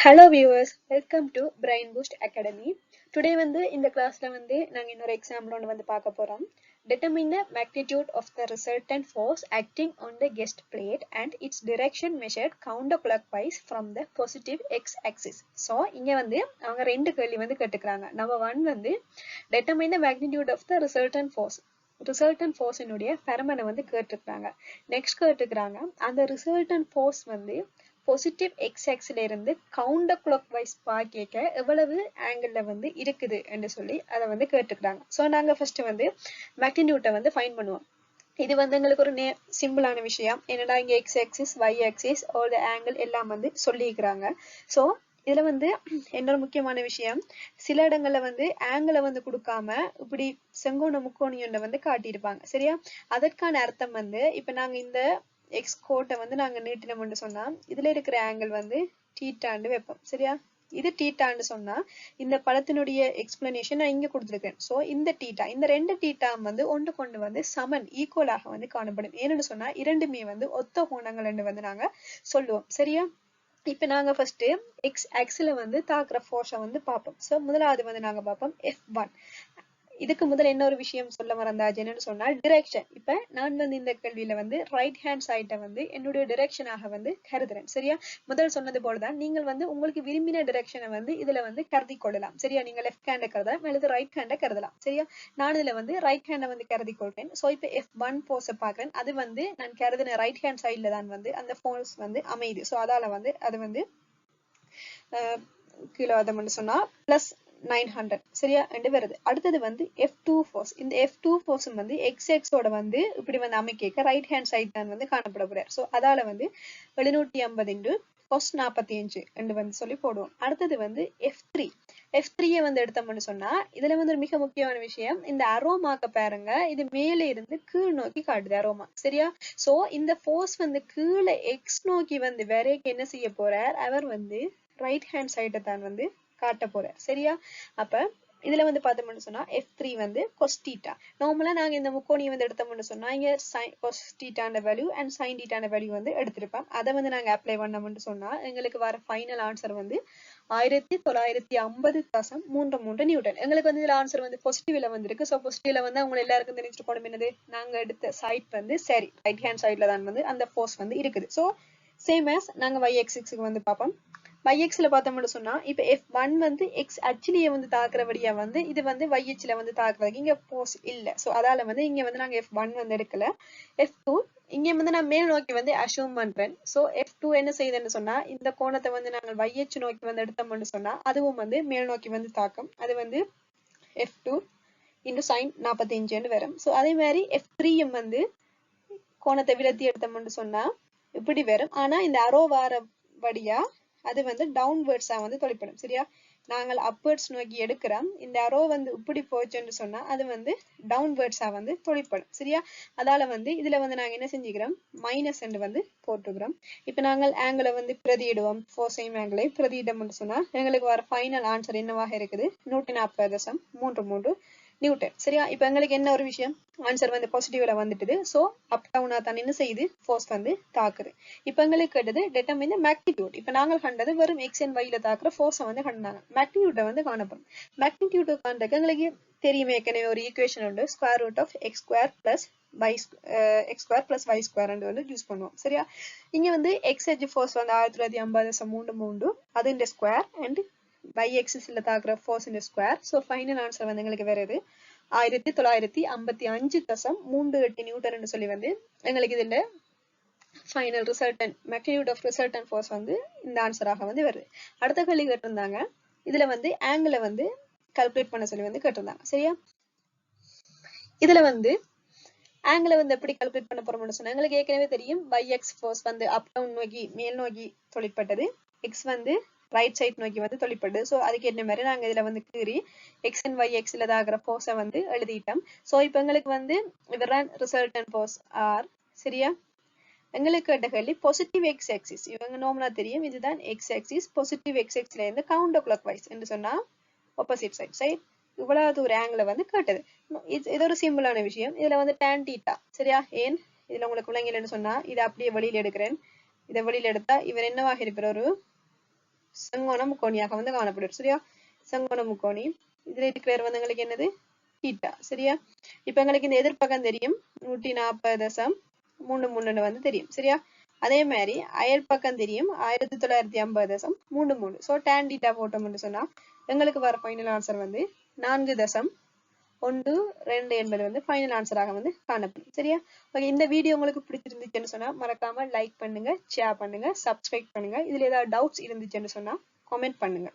Hello viewers, welcome to Brain Boost Academy. Today in the class நாங்க இன்னொரு example ஒன்று பார்க்க போறோம். Determine the magnitude of the resultant force acting on the guest plate and its direction measured counterclockwise from the positive x-axis. So இங்க அவங்க ரெண்டு கேள்வி கேட்டுக்கிறாங்க. Number 1 determine the magnitude of the resultant force. Resultant force இனுடைய பெருமனை கேட்டுக்கிறாங்க. Next கேட்டுக்கிறாங்க அந்த resultant force positive x-axis இருந்து counter clockwise பார்க்க எவ்வளவு ஆங்கிள் இருக்குது என்று சொல்லி அதை கேட்டுக்கிறாங்க. ஸோ நாங்க ஃபர்ஸ்ட் மேக்னிடியூட்டை ஃபைண்ட் பண்ணுவோம். இது எங்களுக்கு ஒரு சிம்பிளான விஷயம். என்னடா இங்க x axis y axis all the angle எல்லாம் சொல்லிக்கிறாங்க. ஸோ இதுல இன்னொரு முக்கியமான விஷயம், சில இடங்கள்ல ஆங்கிளை கொடுக்காம இப்படி செங்கோண முக்கோணியொன்றை காட்டியிருப்பாங்க. சரியா? அதற்கான அர்த்தம் இப்ப நாங்க இந்த x கோட்டை நாங்க நீட்டினோம்னு சொன்னா இதுல இருக்கிற ஆங்கிள் தீட்டான்னு வைப்போம். சரியா? இது தீட்டான்னு சொன்னா இந்த படத்தினுடைய எக்ஸ்பிளனேஷன் நான் இங்க கொடுத்துருக்கேன். சோ இந்த தீட்டா, இந்த ரெண்டு தீட்டா ஒன்று கொண்டு சமன் ஈக்குவலாக காணப்படும். ஏன்னு சொன்னா இரண்டுமே ஒத்த கோணங்கள் நாங்க சொல்லுவோம். சரியா? இப்ப நாங்க ஃபர்ஸ்ட் எக்ஸ் ஆக்சில தாக்குற ஃபோர்ஸை பார்ப்போம். சோ முதலாவது நாங்க பார்ப்போம் F1. இதுக்கு முதல்ல என்ன ஒரு விஷயம் சொல்ல மறந்தாச்சு, என்னன்னு சொன்னா டிரெக்ஷன். இப்ப நான் இந்த கேள்வியில ரைட் ஹேண்ட் சைட்டை என்னுடைய டிரெக்ஷனாக கருதுறேன். சரியா? முதல் சொன்னது போலதான் நீங்கள் உங்களுக்கு விரும்பின டிரெக்ஷனை இதுல கருதி கொள்ளலாம். சரியா? நீங்க லெஃப்ட் ஹேண்ட கருதலாம் அல்லது ரைட் ஹேண்ட கருதலாம். சரியா? நான் இதுல ரைட் ஹேண்ட கருதி கொள்றேன். சோ இப்ப F1 போர்ஸை பாக்குறேன். அது நான் கருதின ரைட் ஹேண்ட் சைட்ல தான் அந்த ஃபோர்ஸ் அமையுது. சோ அதால அது கிலோ அதை சொன்னா பிளஸ் 900. சரியா? ரெண்டு வருது. அடுத்தது F2 ஃபோர்ஸ். இந்த F2 ஃபோர்ஸ் xx ஓட இப்படி அமைக்க ரைட் ஹேண்ட் சைட் தான் காணப்பட போறார். சோ அதால 750 into cos 45 என்று சொல்லி போடுவோம். அடுத்தது F3. F3 எடுத்தோம்னு சொன்னா இதுல ஒரு மிக முக்கியமான விஷயம், இந்த அரோமாக்க பாருங்க, இது மேல இருந்து கீழ் நோக்கி காட்டுது அரோமா. சரியா? சோ இந்த ஃபோர்ஸ் கீழே எக்ஸ் நோக்கி வரைக்கும் என்ன செய்ய போறார், அவர் ரைட் ஹேண்ட் சைட்டை தான் காட்ட போறார். சரியா? அப்ப இதுல பார்த்தோம்னு சொன்னா F3 cos theta. நார்மலா நாங்க இந்த முக்கோணியை எடுத்தோம்னு சொன்னா இங்க cos theta value and sin theta value எடுத்திருப்போம். அதை நாங்க அப்ளை பண்ணோம்னு சொன்னா எங்களுக்கு வர ஃபைனல் ஆன்சர் 1950.33 நியூட்டன். எங்களுக்கு இதுல ஆன்சர் பாசிட்டிவ்ல இருக்கு. சோ பாசிட்டிவ்ல அவங்க எல்லாருக்கும் தெரிஞ்சிருக்கணும் என்னது, நாங்க எடுத்த சைட் சரி ரைட் ஹேண்ட் சைட்ல தான் அந்த ஃபோர்ஸ் இருக்குது. சோ சேம் as நாங்க y axis பார்ப்போம். y-ல பார்த்தோம்னு சொன்னா இப்ப F1 x அச்சிலேயே தாக்குறபடியா இது y அச்சுல தாக்குறதுக்கு இங்க ஃபோர்ஸ் இல்ல. சோ அதால இங்க நாங்க F1 எடுக்கல. F2 இங்க நான் மேல் நோக்கி அஸ்யூம் பண்றேன். சோ F2 என்ன செய்யுதுன்னு சொன்னா இந்த கோணத்தை நாங்க y அச்சு நோக்கி எடுத்தோம்னு சொன்னா அதுவும் மேல் நோக்கி தாக்கும். அது F2 into sin 45 வரும். சோ அதே மாதிரி F3 கோணத்தை விலத்தி எடுத்தோம்னு சொன்னா இப்படி வரும். ஆனா இந்த அரோ வாரபடியா அது டவுன்வர்ட்ஸா தொலைப்படும். சரியா? நாங்கள் அப்வர்ட்ஸ் நோக்கி எடுக்கிறோம். இந்த அரோ இப்படி போச்சுன்னு சொன்னா அது டவுன்வர்ட்ஸா தொலைப்படும். சரியா? அதால இதுல நாங்க என்ன செஞ்சுக்கிறோம், மைனஸ் போட்டுக்கிறோம். இப்ப நாங்கள் ஆங்கிளை பிரதியிடுவோம். சேம் ஆங்கிளை பிரதியிடம்னு சொன்னா எங்களுக்கு வர ஃபைனல் ஆன்சர் என்னவாக இருக்குது, 140.33 நியூட்டன். சரியா? இப்ப எங்களுக்கு என்ன ஒரு விஷயம், ஆன்சர் பாசிட்டிவ்ல வந்துட்டுது. சோ அப் டவுனா தான் என்ன செய்யுது, ஃபோர்ஸ் தாக்குது. இப்ப எங்களுக்கு கேட்டது determine the magnitude. இப்ப நாங்கள் கண்டது வெறும் x and y ல தாக்குற ஃபோர்ஸை கண்டாங்க. மேக்னிடியூட்டை காணப்படும். மேக்னிடியூட் காண்றதுக்கு எங்களுக்கு தெரியுமே, ஏற்கனவே ஒரு ஈக்குவேஷன் உண்டு, square root of x square plus x square plus y square use பண்ணுவோம். சரியா? இங்க x எட்ஜ் ஃபோர்ஸ் 1950.33 அது இந்த ஸ்கொயர் அண்ட் y axisல தாக்குற ஃபோர்ஸ் இந்த ஸ்கொயர். சோ ஃபைனல் ஆன்சர் எங்களுக்கு வருது 1955.38 நியூட்டன் சொல்லி எங்களுக்கு இதுல final resultant magnitude of resultant force இந்த ஆன்சராக வருது. அடுத்த கேள்வி கேட்டிருந்தாங்க, இதுல ஆங்கிளை கால்குலேட் பண்ண சொல்லி கேட்டிருந்தாங்க. சரியா? இதுல ஆங்கிளை எப்படி கால்குலேட் பண்ண போறோம்னு சொன்னா எங்களுக்கு ஏற்கனவே தெரியும், yx ஃபோர்ஸ் அப் டவுன் நோக்கி மேல் நோக்கி தொழிற்பட்டது, x ரைட் சைட் நோக்கி தொழிற்படுது. சோ அதுக்கு என்ன மாதிரி நாங்க இதுல கீறி x and y axisல தாக்குற ஃபோர்ஸை எழுதிட்டோம். சோ இப்ப எங்களுக்கு இதுதான் ரிசல்டன் ஃபோர்ஸ் R. சரியா? எங்களுக்கு கேட்ட கேள்வி பாசிட்டிவ் எக்ஸ் ஆக்சிஸ். இவங்க நார்மலா தெரியும், இதுதான் எக்ஸ் ஆக்சிஸ். பாசிட்டிவ் எக்ஸ் ஆக்சிஸ்ல இருந்து கவுண்டர் கிளாக் வைஸ் என்று சொன்னா ஆப்போசிட் சைட் இவ்வளவு ஒரு ஆங்கிள் கேட்டது. இது ஒரு சிம்பிளான விஷயம். இதுல tan θ. சரியா? ஏன் இதுல உங்களுக்கு விளங்கலன்னு சொன்னா இதை அப்படியே வெளியில எடுக்கிறேன். இதை வெளியில எடுத்தா இவர் என்னவாக இருக்கிற ஒரு செங்கோண முக்கோணியாக வந்து காணப்படும். சரியா? செங்கோண முக்கோணி. இதுல இருக்கிற வந்து எங்களுக்கு என்னது? தீட்டா. சரியா? இப்ப எங்களுக்கு இந்த எதிர்ப்பக்கம் தெரியும் 140.33 வந்து தெரியும். சரியா? அதே மாதிரி அயல் பக்கம் தெரியும் 1950.33. ஸோ டேன் தீட்டா போட்டோம்னு சொன்னா எங்களுக்கு வர ஃபைனல் ஆன்சர் வந்து 4.12 என்பது வந்து ஃபைனல் ஆன்சராக வந்து காணப்படும். சரியா? ஓகே, இந்த வீடியோ உங்களுக்கு பிடிச்சிருந்துச்சுன்னு சொன்னா மறக்காம லைக் பண்ணுங்க, ஷேர் பண்ணுங்க, சப்ஸ்கிரைப் பண்ணுங்க. இதுல ஏதாவது டவுட்ஸ் இருந்துச்சுன்னு சொன்னா கமெண்ட் பண்ணுங்க.